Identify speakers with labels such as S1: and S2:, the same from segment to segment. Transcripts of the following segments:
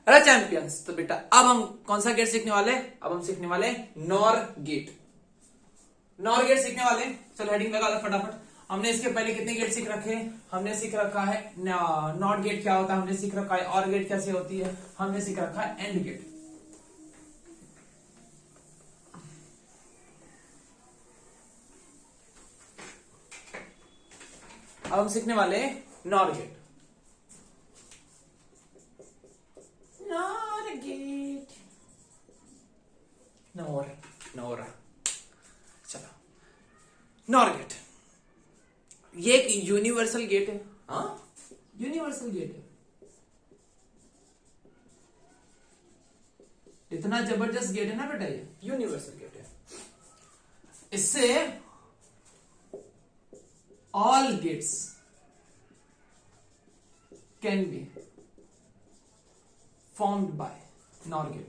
S1: अरे चैंपियंस, तो बेटा अब हम कौन सा गेट सीखने वाले? अब हम सीखने वाले नॉर गेट। नॉर गेट सीखने वाले। चलो हेडिंग लगा दो फटाफट। हमने इसके पहले कितने गेट सीख रखे हैं? हमने सीख रखा है नॉट गेट क्या होता है, हमने सीख रखा है और गेट कैसे होती है, हमने सीख रखा है एंड गेट। अब हम सीखने वाले NOR gate. NOR gate, NOR. चलो नॉर गेट, ये एक यूनिवर्सल गेट है। हाँ, यूनिवर्सल गेट है। इतना जबरदस्त गेट है ना बेटा, ये यूनिवर्सल गेट है। इससे all gates can be formed by NOR gate.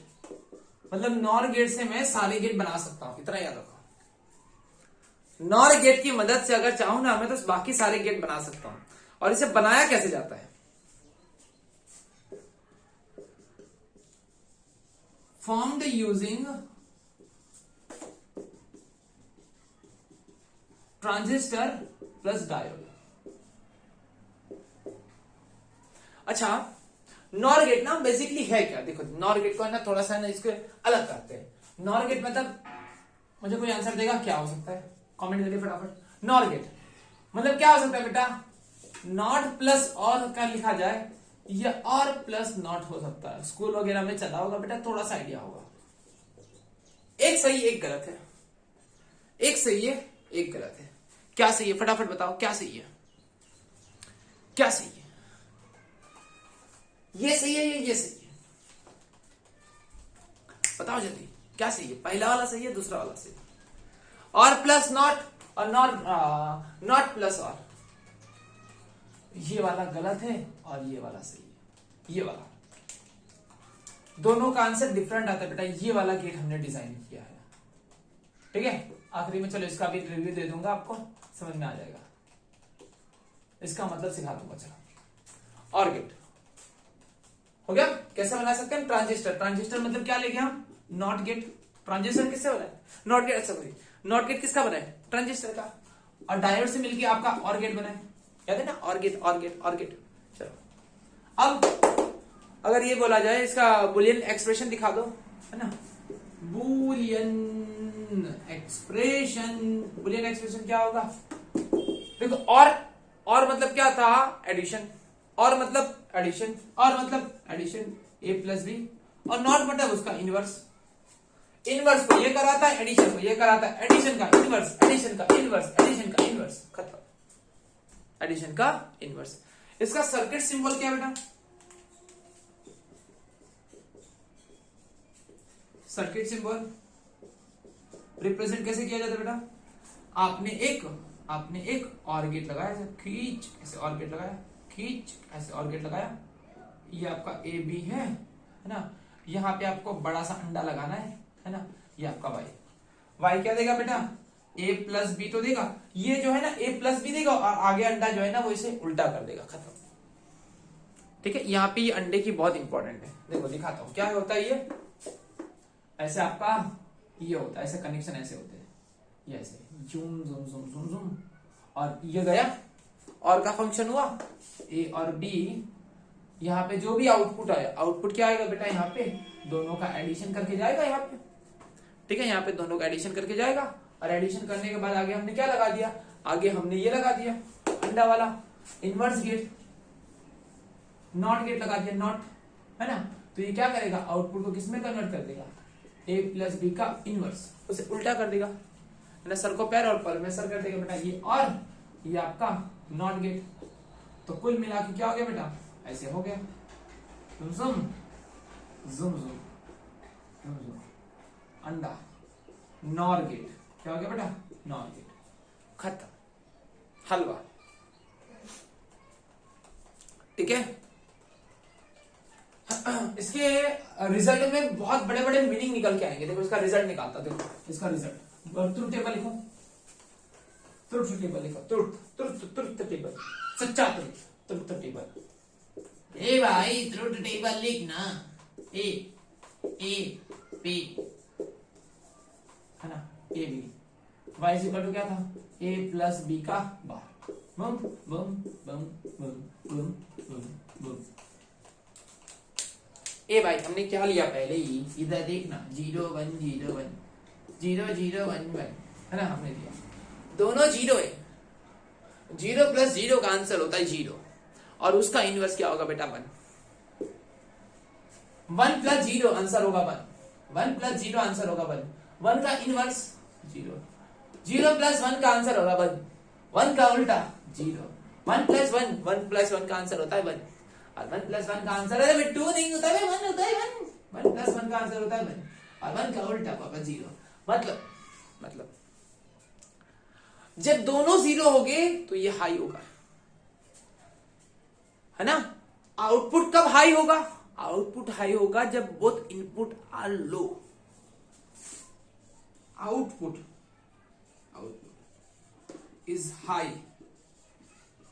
S1: मतलब नॉर गेट से मैं सारे गेट बना सकता हूं, इतना याद रखो। नॉर गेट की मदद से अगर चाहूं ना मैं तो बाकी सारे गेट बना सकता हूं। और इसे बनाया कैसे जाता है? Formed using transistor plus diode. अच्छा, नॉर गेट ना बेसिकली है क्या? देखो नॉर गेट को है ना थोड़ा सा ना इसको अलग करते हैं। नॉर गेट मतलब, मुझे कोई आंसर देगा क्या हो सकता है? कमेंट करिए फटाफट। नॉर गेट मतलब क्या हो सकता है बेटा? नॉट प्लस और का लिखा जाए या और प्लस नॉट हो सकता है। स्कूल वगैरह में चला होगा बेटा, थोड़ा सा आइडिया होगा। एक सही एक गलत है, एक सही है एक गलत है। क्या सही है फटाफट बताओ, क्या सही है? क्या सही है? ये सही है ये सही है? बताओ जल्दी, क्या सही है? पहला वाला सही है, दूसरा वाला सही है? और प्लस नॉट और नॉट प्लस और, ये वाला गलत है और ये वाला सही है। ये वाला, दोनों का आंसर डिफरेंट आता है बेटा। ये वाला गेट हमने डिजाइन किया है, ठीक है। आखिरी में चलो इसका भी रिव्यू दे दूंगा, आपको समझ में आ जाएगा। इसका मतलब सिखा दूंगा। चलो और गेट हो गया। कैसे बना सकते हैं? ट्रांजिस्टर। ट्रांजिस्टर मतलब क्या लेंगे हम? Not gate. ट्रांजिस्टर किससे बना है? Not gate. अच्छा सॉरी, नॉट गेट किसका बना है? ट्रांजिस्टर का। और डायोड से मिलके आपका और गेट बना है, याद है ना? और गेट और गेट और गेट। चलो अब अगर ये बोला जाए इसका बुलियन एक्सप्रेशन दिखा दो, है ना? बुलियन एक्सप्रेशन, बुलियन एक्सप्रेशन क्या होगा? देखो और मतलब क्या था? एडिशन। और मतलब एडिशन, और मतलब एडिशन, ए प्लस बी। और नॉट मतलब उसका इनवर्स। इनवर्स को ये कराता है, एडिशन को ये कराता है। एडिशन का इनवर्स, एडिशन का इनवर्स, एडिशन का इनवर्स, खत्म। एडिशन का इनवर्स। इसका सर्किट सिंबल क्या बेटा? सर्किट सिंबल रिप्रेजेंट कैसे किया जाता है बेटा? आपने एक और गेट लगाया, खींच ऐसे और गेट लगाया, खींच ऐसे और गेट लगाया। ये आपका ए बी है ना? यहाँ पे आपको बड़ा सा अंडा लगाना है ना? ये आपका वाई। वाई क्या देगा बेटा? ए प्लस बी तो देगा, ये जो है ना ए प्लस बी देगा, और आगे अंडा जो है ना वो इसे उल्टा कर देगा, खत्म। ठीक है, यहाँ पे ये अंडे की बहुत इंपॉर्टेंट है। देखो दिखाता हूं क्या होता है। ये ऐसे आपका ये होता है, ऐसे कनेक्शन ऐसे होते हैं, ये ऐसे zoom zoom zoom zoom zoom, और ये गया और का फंक्शन हुआ ए और बी। यहाँ पे जो भी आउटपुट आया, आउटपुट क्या आएगा बेटा? यहाँ पे दोनों का एडिशन करके जाएगा यहाँ पे, ठीक है। यहाँ पे दोनों का एडिशन करके जाएगा, और एडिशन करने के बाद आगे हमने क्या लगा दिया? आगे हमने ये लगा दिया अंडा वाला इनवर्स गेट, नॉट गेट लगा दिया, नॉट, है ना? तो ये क्या करेगा? आउटपुट को किसमें कन्वर्ट कर देगा? ए प्लस बी का इनवर्स, उसे उल्टा कर देगा, है ना? सर को पैर और पर में सर कर देगा बेटा ये, और ये आपका नॉट गेट। तो कुल मिला के क्या हो गया बेटा? ऐसे हो गया, जुम जुम जुम जुम जुम जुम, अंडा, नॉर गेट। क्या हो गया बेटा? नॉर गेट, खत्म, हलवा, ठीक है। इसके रिजल्ट में बहुत बड़े बड़े मीनिंग निकल के आएंगे। देखो इसका रिजल्ट निकालता, देखो इसका रिजल्ट। ट्रुथ टेबल लिखो, ट्रुथ टेबल लिखो, ट्रुथ टेबल, सच्चा ट्रुथ टेबल। ए भाई ट्रुथ टेबल लिखना, ए बी, है ना, A B. y is equal to क्या था, a प्लस बी का बार। बम बम बम बम बम बम बम। ए भाई हमने क्या लिया पहले ही, इधर देखना, 0 1 0 1 0 0 1 1, है ना, हमने लिया, दोनों 0 है। 0 प्लस 0 का आंसर होता है 0, और उसका इनवर्स क्या होगा बेटा 1। 1 प्लस 0 आंसर होगा 1, 1 प्लस 0 आंसर होगा 1, 1 का इनवर्स 0, 0 प्लस 1 का आंसर होगा 1, 1 का उल्टा 0, 1 प्लस 1, 1 प्लस 1 का आंसर होता है 1, और 1 प्लस 1 का आंसर है 2 नहीं होता है 1 होता है 1, 1 प्लस 1 का आंसर होता है 1, और 1 का उल्टा पापा 0। मतलब जब दोनों 0 हो गए तो ये हाई होगा, है ना। आउटपुट कब हाई होगा, आउटपुट हाई होगा जब both input are low. Output is high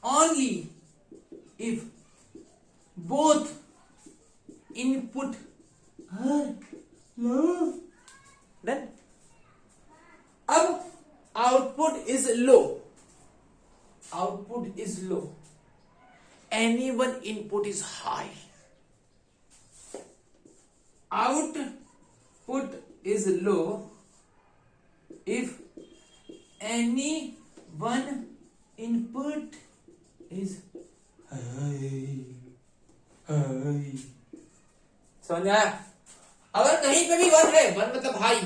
S1: only if both input are low, then अब output is low, output is low, any one input is high, output is low if any one input is high। समझ आया। अगर कहीं पे भी 1 है, 1 मतलब high,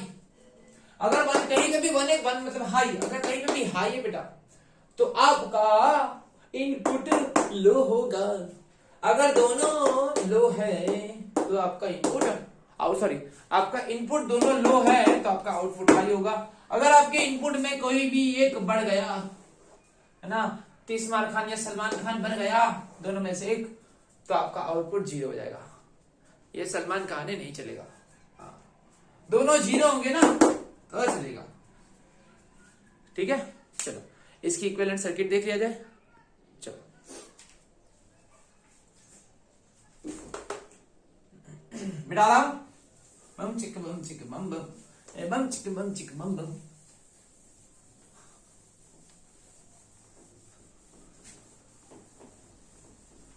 S1: अगर 1 कहीं पे भी 1 है, 1 मतलब हाई, अगर कहीं पे भी हाई है बेटा, तो आपका इनपुट लो होगा। अगर दोनों लो है तो आपका इनपुट आपका इनपुट दोनों लो है तो आपका आउटपुट हाई होगा। अगर आपके इनपुट में कोई भी एक बढ़ गया, है ना, तीसमार खान या सलमान खान बन गया, दोनों में से एक, तो आपका आउटपुट 0 हो जाएगा। ये सलमान खान है, नहीं चलेगा। हाँ, दोनों 0 होंगे ना तो चलेगा। ठीक है, चलो इसकी इक्विवेलेंट सर्किट देख लिया जाए। चलो मिटा रहा हूं, बम चिक बम चिक बम बम, बम चिक बम चिक बम बम।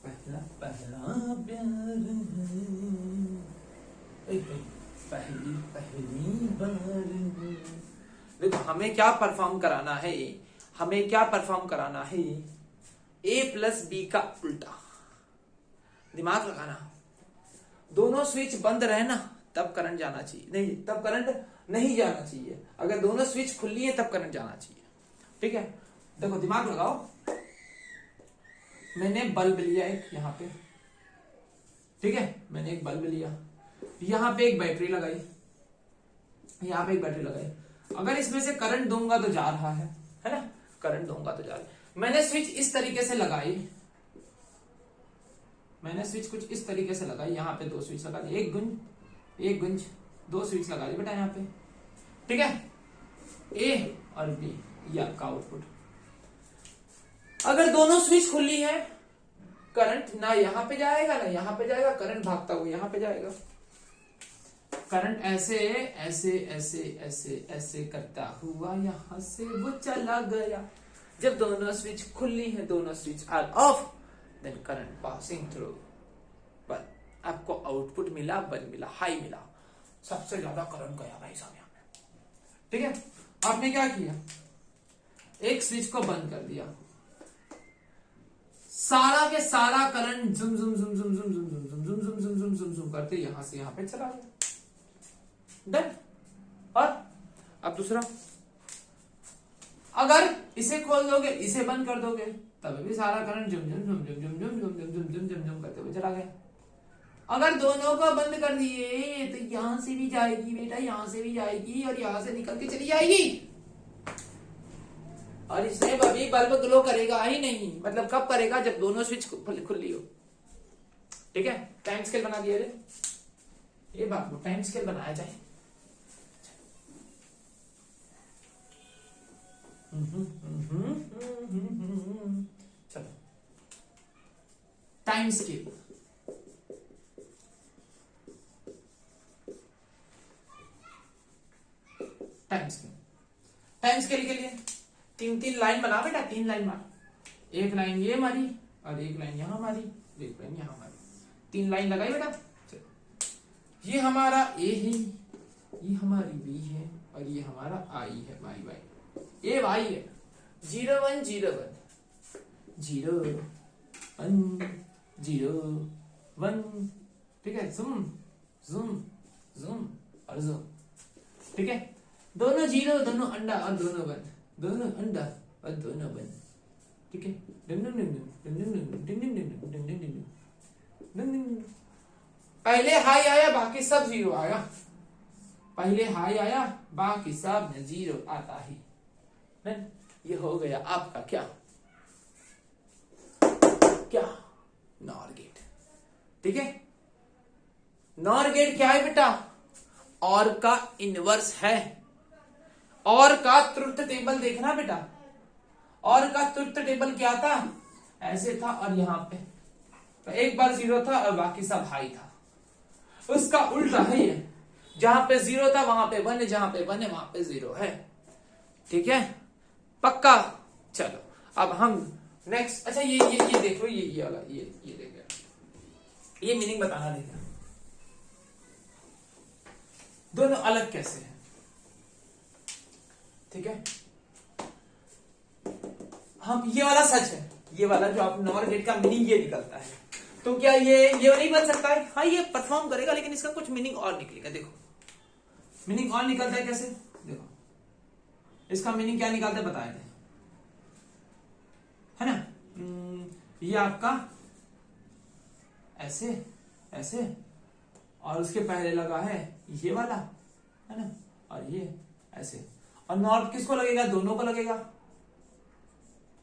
S1: पहला पहला प्यार है, पहली पहली बार। देखो हमें क्या परफॉर्म कराना है, हमें क्या परफॉर्म कराना है, a प्लस बी का उल्टा। दिमाग लगाना, दोनों स्विच बंद रहे ना तब करंट जाना चाहिए, नहीं तब करंट नहीं जाना चाहिए। अगर दोनों स्विच खुली है तब करंट जाना चाहिए। ठीक है, देखो दिमाग लगाओ। मैंने बल्ब लिया एक यहाँ पे, ठीक है, मैंने एक बल्ब लिया, यहाँ पे एक बैटरी लगाई, यहाँ पे एक बैटरी लगाई। अगर इसमें से करंट दूंगा तो जा रहा है ना, करंट दूंगा तो जा रहा है। मैंने स्विच इस तरीके से लगाई, मैंने स्विच कुछ इस तरीके से लगाई, यहाँ पे 2 स्विच लगा दी, एक गुंज 2 स्विच लगा दी बेटा यहाँ पे। ठीक है, ए और बी, ये आपका आउटपुट। अगर दोनों स्विच खुली है, करंट ना यहाँ पे जाएगा ना यहाँ पे जाएगा, करंट भागता हुआ यहाँ पे जाएगा। करंट ऐसे ऐसे ऐसे ऐसे ऐसे करता हुआ यहां से वो चला गया। जब दोनों स्विच खुली है, दोनों switch are off, then current passing through. But आपको आउटपुट मिला, 1 मिला, हाई मिला, सबसे ज्यादा करंट गया भाई साहब यहाँ पे। ठीक है, आपने क्या किया, एक स्विच को बंद कर दिया, सारा के सारा करंट जुम जुम जुम जुम जुम जुम जुम जुम जुम जुम जुम जुम जुम जुम करते यहां से यहां पे चला गया। डन। और अब दूसरा, अगर इसे खोल दोगे, इसे बंद कर दोगे, तब भी सारा करंट जुम जुम जुम जुम जुम जुम जुम जुम जुम जुम जुम जुम करते हुए चला गया। अगर दोनों को बंद कर दिए तो यहां से भी जाएगी बेटा, यहां से भी जाएगी और यहां से निकल के चली जाएगी, और इसमें अभी बल्ब ग्लो करेगा ही नहीं। मतलब कब करेगा, जब दोनों स्विच खुली हो। ठीक है, टाइम स्केल बना दिया जाए, ये बात को टाइम स्केल बनाया जाए। चलो टाइम स्केल, टाइम स्केल के लिए तीन तीन लाइन बना बेटा, 3 लाइन मार, एक लाइन ये मारी और एक लाइन यहां मारी, एक लाइन यहां मारी, 3 लाइन लगाई बेटा। ये हमारा ए है, ये हमारी बी है और ये हमारा आई है, वाई ए वाई है। 0 1 0 1 0 1 0 1, ठीक है, जूम जूम जूम और जूम, ठीक है। दोनों 0, दोनों अंडा और दोनों बंद, दोनों अंडा और दोनों बंद, ठीक है। पहले हाई आया बाकी सब 0 आया, पहले हाई आया बाकी सब में 0 आता ही। ये हो गया आपका क्या क्या नॉर गेट, ठीक है। नॉर गेट क्या है बेटा? और का इनवर्स है। और का ट्रुथ टेबल देखना बेटा, और का ट्रुथ टेबल क्या था? ऐसे था और यहां पे तो एक बार 0 था और बाकी सब हाई था। उसका उल्टा है ये, जहां पे 0 था वहां पे 1 है, जहां पे 1 है वहां पे 0 है, ठीक है, पक्का। चलो अब हम नेक्स्ट, अच्छा ये देखो, ये वाला ये देखो, ये मीनिंग बताना देगा दोनों अलग कैसे है, ठीक है। हम ये वाला सच है, ये वाला जो आप नॉर गेट का मीनिंग ये निकलता है, तो क्या ये नहीं बन सकता है? हाँ ये परफॉर्म करेगा लेकिन इसका कुछ मीनिंग और निकलेगा। देखो मीनिंग और निकलता है कैसे, देखो इसका मीनिंग क्या निकालता है बताए थे, है ना। ये आपका ऐसे ऐसे और उसके पहले लगा है ये वाला, है ना, और ये ऐसे, और नॉर्थ किसको लगेगा? दोनों को लगेगा,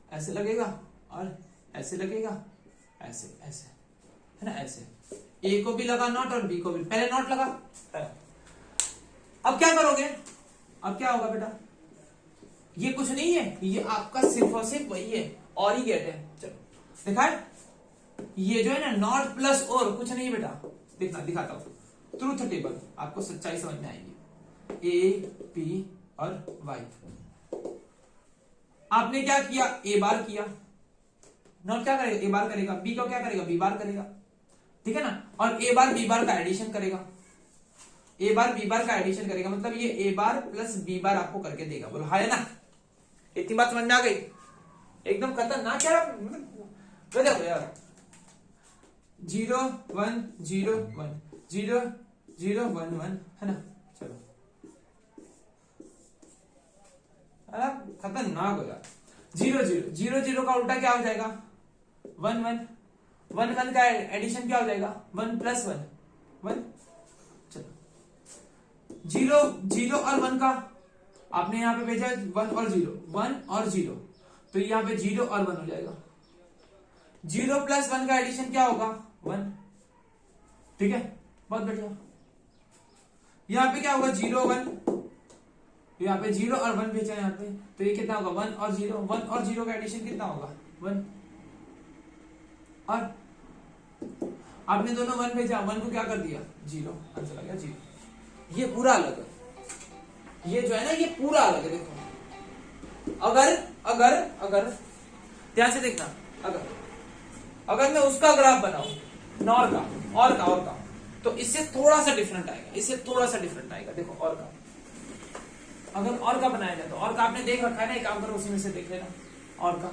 S1: ऐसे लगेगा और ऐसे लगेगा, ऐसे ऐसे, है ना, ऐसे। ए को भी लगा नॉट और बी को भी, पहले नॉट लगा। अब क्या करोगे? अब क्या होगा बेटा? ये कुछ नहीं है, ये आपका सिर्फ और सिर्फ वही है, और ही गेट है। चलो देखा है, ये जो है ना नॉट प्लस और कुछ नहीं बेटा, देखना दिखाता हूं, ट्रूथ टेबल आपको सच्चाई समझ में आएगी। ए पी और वाई, आपने क्या किया? ए बार किया, नॉट क्या करेगा? ए बार करेगा, बी को क्या करेगा? बी बार करेगा, ठीक है ना, और ए बार बी बार का एडिशन करेगा, ए बार बी बार का एडिशन करेगा, मतलब ये ए बार प्लस बी बार आपको करके देगा। बोलो है ना, इतनी बात समझ में आ गई? एकदम खतरनाक यार, गजब यार। 0 1 0 1 0 0 1 1, है ना। चलो खतरनाक हो जाए। 0 0 0 0 का उल्टा क्या हो जाएगा? 1 1 1 1 का एडिशन क्या हो जाएगा? 1 प्लस 1 1। चलो 0 0 और 1 का आपने यहां पे भेजा 1 और 0, 1 और 0, तो यहां पे 0 और 1 हो जाएगा। 0 प्लस 1 का एडिशन क्या होगा? 1, ठीक है, बहुत बढ़िया। यहां पे क्या होगा? 0 1, यहाँ पे 0 और 1 भेजा यहाँ पे, तो ये कितना होगा? 1 और 0, 1 और 0 का एडिशन कितना होगा? 1। और आपने दोनों 1 भेजा, 1 को क्या कर दिया? 0, आंसर आ गया 0। ये पूरा अलग है, ये जो है ना ये पूरा अलग है। देखो अगर अगर अगर ध्यान से देखना, अगर मैं उसका ग्राफ बनाऊं नॉर का, और का, तो इससे थोड़ा सा डिफरेंट आएगा, इससे थोड़ा सा डिफरेंट आएगा। देखो और का, अगर और का बनाया जाए तो और का आपने देख रखा है ना, एक काम करो उसी में से देख लेना और का,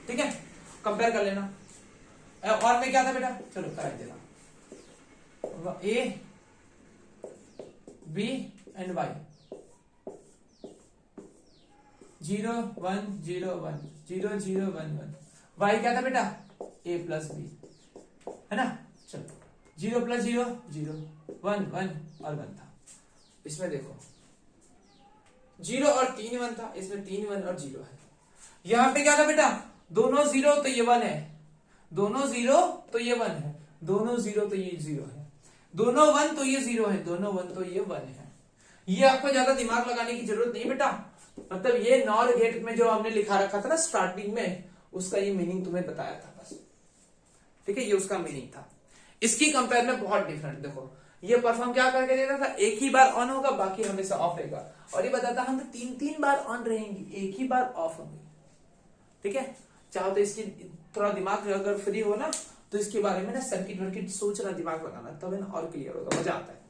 S1: ठीक है, कंपेयर कर लेना। और में क्या था बेटा? चलो करा देना, A B and Y, 0 1 0 1 0 0 1 1। Y क्या था बेटा? ए प्लस बी, है ना। चलो 0 प्लस 0 0, 1 1 और 1 था। इसमें देखो 0 और 3 1 था, इसमें 3 1 और 0 है। यहां पे क्या था बेटा? दोनों 0 तो ये 1 है, दोनों 0 तो ये 1 है, दोनों 0 तो ये 0 है, दोनों 1 तो ये 0 है, दोनों 1 तो ये 1 है। ये आपको ज्यादा दिमाग लगाने की जरूरत नहीं बेटा, मतलब ये नॉर गेट में जो हमने लिखा रखा था ना स्टार्टिंग में, उसका ये मीनिंग तुम्हें बताया था बस, ठीक है, ये उसका मीनिंग था। इसकी कंपेयर में बहुत डिफरेंट। देखो ये परफॉर्म क्या करके देता था, एक ही बार ऑन होगा, बाकी हमेशा ऑफ रहेगा। और ये बताता हम 3-3 बार ऑन रहेंगी, एक ही बार ऑफ होंगे। ठीक है, चाहो तो इसकी थोड़ा दिमाग अगर फ्री हो ना तो इसके बारे में ना सर्किट वर्किट सोचना, दिमाग लगाना, तब है ना और क्लियर होगा, मजा आता है।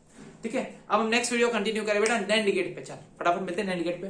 S1: ठीक है, अब हम नेक्स्ट वीडियो कंटिन्यू करें बेटा नैंड गेट पे। चल फटाफट मिलते हैं नैंड गेट पे।